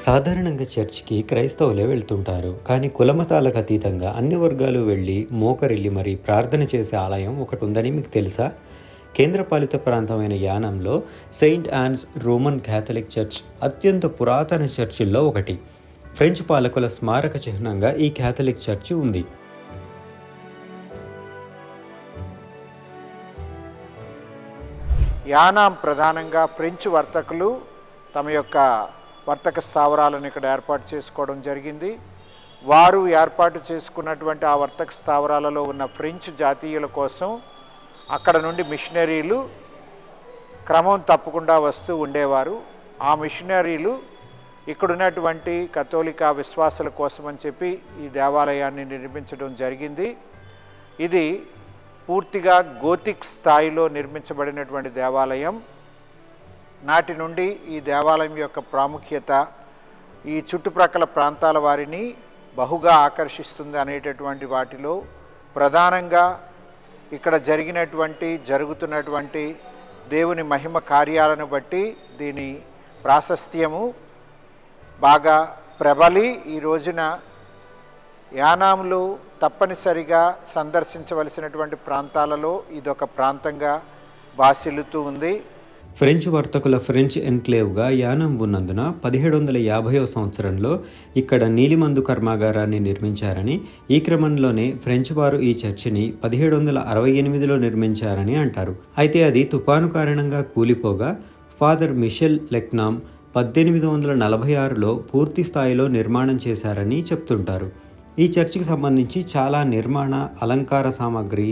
సాధారణంగా చర్చికి క్రైస్తవులే వెళ్తుంటారు. కానీ కులమతాలకు అతీతంగా అన్ని వర్గాలు వెళ్ళి మోకరిల్లి మరి ప్రార్థన చేసే ఆలయం ఒకటి ఉందని మీకు తెలుసా? కేంద్రపాలిత ప్రాంతమైన యానాంలో saint Ann's Roman Catholic church అత్యంత పురాతన చర్చిల్లో ఒకటి. ఫ్రెంచ్ పాలకుల స్మారక చిహ్నంగా ఈ క్యాథలిక్ చర్చి ఉంది. యానాం ప్రధానంగా ఫ్రెంచ్ వర్తకులు తమ యొక్క వర్తక స్థావరాలను ఇక్కడ ఏర్పాటు చేసుకోవడం జరిగింది. వారు ఏర్పాటు చేసుకున్నటువంటి ఆ వర్తక స్థావరాలలో ఉన్న ఫ్రెంచ్ జాతీయుల కోసం అక్కడ నుండి మిషనరీలు క్రమం తప్పకుండా వస్తూ ఉండేవారు. ఆ మిషనరీలు ఇక్కడున్నటువంటి కథోలికా విశ్వాసుల కోసం అని చెప్పి ఈ దేవాలయాన్ని నిర్మించడం జరిగింది. ఇది పూర్తిగా గోతిక్ స్థాయిలో నిర్మించబడినటువంటి దేవాలయం. నాటి నుండి ఈ దేవాలయం యొక్క ప్రాముఖ్యత ఈ చుట్టుప్రక్కల ప్రాంతాల వారిని బహుగా ఆకర్షిస్తుంది అనేటటువంటి వాటిలో ప్రధానంగా ఇక్కడ జరుగుతున్నటువంటి దేవుని మహిమ కార్యాలను బట్టి దీని ప్రాశస్త్యము బాగా ప్రబలి ఈ రోజున యానాంలో తప్పనిసరిగా సందర్శించవలసినటువంటి ప్రాంతాలలో ఇదొక ప్రాంతంగా బాసిల్లుతూ ఉంది. ఫ్రెంచ్ వర్తకుల ఫ్రెంచ్ ఎన్క్లేవ్గా యానాం ఉన్నందున 1750వ సంవత్సరంలో ఇక్కడ నీలిమందు కర్మాగారాన్ని నిర్మించారని, ఈ క్రమంలోనే ఫ్రెంచ్ వారు ఈ చర్చిని 1768లో నిర్మించారని అంటారు. అయితే అది తుఫాను కారణంగా కూలిపోగా ఫాదర్ మిషెల్ లెక్నామ్ 1846లో పూర్తి స్థాయిలో నిర్మాణం చేశారని చెప్తుంటారు. ఈ చర్చికి సంబంధించి చాలా నిర్మాణ అలంకార సామాగ్రి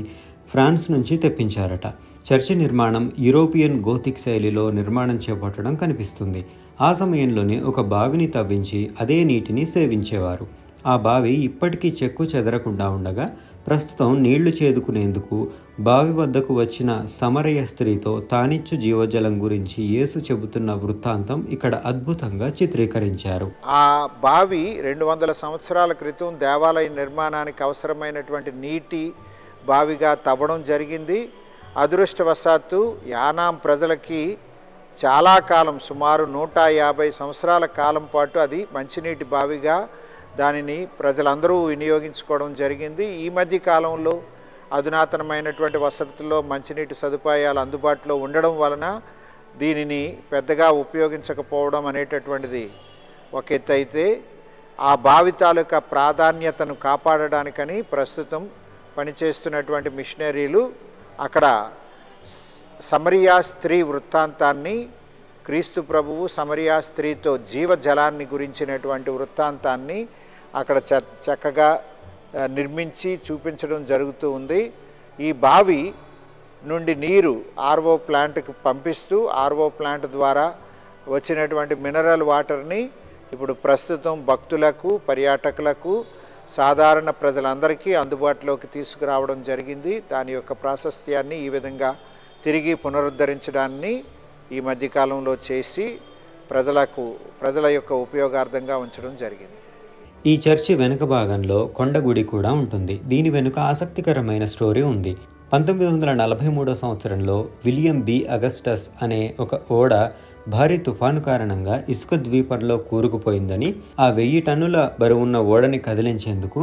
ఫ్రాన్స్ నుంచి తెప్పించారట. చర్చి నిర్మాణం యూరోపియన్ గోతిక్ శైలిలో నిర్మాణం చేపట్టడం కనిపిస్తుంది. ఆ సమయంలోనే ఒక బావిని తవ్వించి అదే నీటిని సేవించేవారు. ఆ బావి ఇప్పటికీ చెక్కు చెదరకుండా ఉండగా ప్రస్తుతం నీళ్లు చేదుకునేందుకు బావి వద్దకు వచ్చిన సమరయ స్త్రీతో తానిచ్చు జీవజలం గురించి యేసు చెబుతున్న వృత్తాంతం ఇక్కడ అద్భుతంగా చిత్రీకరించారు. ఆ బావి 200 సంవత్సరాల క్రితం దేవాలయ నిర్మాణానికి అవసరమైనటువంటి నీటి బావిగా తవ్వడం జరిగింది. అదృష్టవశాత్తు యానాం ప్రజలకి చాలా కాలం, సుమారు 150 సంవత్సరాల కాలం పాటు అది మంచినీటి బావిగా దానిని ప్రజలందరూ వినియోగించుకోవడం జరిగింది. ఈ మధ్య కాలంలో అధునాతనమైనటువంటి వసతుల్లో మంచినీటి సదుపాయాలు అందుబాటులో ఉండడం వలన దీనిని పెద్దగా ఉపయోగించకపోవడం అనేటటువంటిది ఒక ఎత్తు అయితే, ఆ బావి తాలూకా ప్రాధాన్యతను కాపాడడానికని ప్రస్తుతం పనిచేస్తున్నటువంటి మిషనరీలు అక్కడ సమరియా స్త్రీ వృత్తాంతాన్ని, క్రీస్తు ప్రభువు సమరియా స్త్రీతో జీవజలాన్ని గురించినటువంటి వృత్తాంతాన్ని అక్కడ చక్కగా నిర్మించి చూపించడం జరుగుతూ ఉంది. ఈ బావి నుండి నీరు ఆర్ఓ ప్లాంట్కి పంపిస్తూ ఆర్ఓ ప్లాంట్ ద్వారా వచ్చినటువంటి మినరల్ వాటర్ని ఇప్పుడు ప్రస్తుతం భక్తులకు, పర్యాటకులకు, సాధారణ ప్రజలందరికీ అందుబాటులోకి తీసుకురావడం జరిగింది. దాని యొక్క ప్రాశస్త్యాన్ని ఈ విధంగా తిరిగి పునరుద్ధరించడాన్ని ఈ మధ్యకాలంలో చేసి ప్రజల యొక్క ఉపయోగార్థంగా ఉంచడం జరిగింది. ఈ చర్చి వెనుక భాగంలో కొండగుడి కూడా ఉంటుంది. దీని వెనుక ఆసక్తికరమైన స్టోరీ ఉంది. 1943 సంవత్సరంలో విలియం బి అగస్టస్ అనే ఒక ఓడ భారీ తుఫాను కారణంగా ఇసుక ద్వీపంలో కూరుకుపోయిందని, ఆ 1000 టన్నుల బరువున్న ఓడని కదిలించేందుకు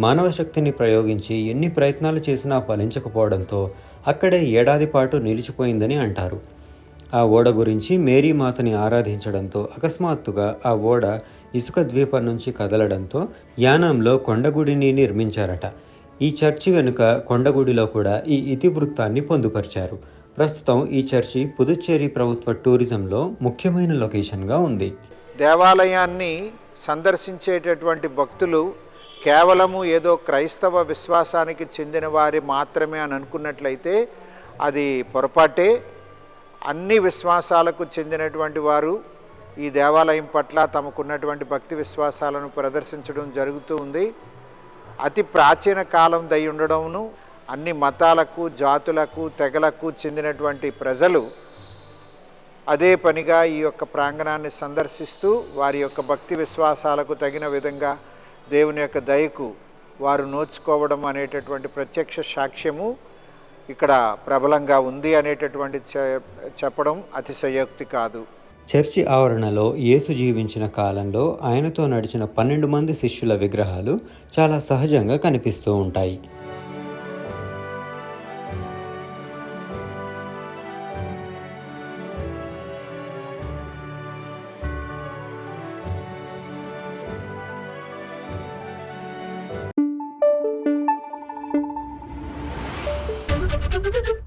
మానవ శక్తిని ప్రయోగించి ఎన్ని ప్రయత్నాలు చేసినా ఫలించకపోవడంతో అక్కడే ఏడాది పాటు నిలిచిపోయిందని అంటారు. ఆ ఓడ గురించి మేరీ మాతని ఆరాధించడంతో అకస్మాత్తుగా ఆ ఓడ ఇసుక ద్వీపం నుంచి కదలడంతో యానాంలో కొండగుడిని నిర్మించారట. ఈ చర్చి వెనుక కొండగుడిలో కూడా ఈ ఇతివృత్తాన్ని పొందుపరిచారు. ప్రస్తుతం ఈ చర్చి పుదుచ్చేరి ప్రభుత్వ టూరిజంలో ముఖ్యమైన లొకేషన్గా ఉంది. దేవాలయాన్ని సందర్శించేటటువంటి భక్తులు కేవలము ఏదో క్రైస్తవ విశ్వాసానికి చెందిన వారి మాత్రమే అని అనుకున్నట్లయితే అది పొరపాటే. అన్ని విశ్వాసాలకు చెందినటువంటి వారు ఈ దేవాలయం పట్ల తమకున్నటువంటి భక్తి విశ్వాసాలను ప్రదర్శించడం జరుగుతూ ఉంది. అతి ప్రాచీన కాలం దై ఉండడంను, అన్ని మతాలకు, జాతులకు, తెగలకు చెందినటువంటి ప్రజలు అదే పనిగా ఈ యొక్క ప్రాంగణాన్ని సందర్శిస్తూ వారి యొక్క భక్తి విశ్వాసాలకు తగిన విధంగా దేవుని యొక్క దయకు వారు నోచుకోవడం అనేటటువంటి ప్రత్యక్ష సాక్ష్యము ఇక్కడ ప్రబలంగా ఉంది అనేటటువంటి చెప్పడం అతిశయోక్తి కాదు. చర్చి ఆవరణలో యేసు జీవించిన కాలంలో ఆయనతో నడిచిన 12 మంది శిష్యుల విగ్రహాలు చాలా సహజంగా కనిపిస్తూ ఉంటాయి. Thank you.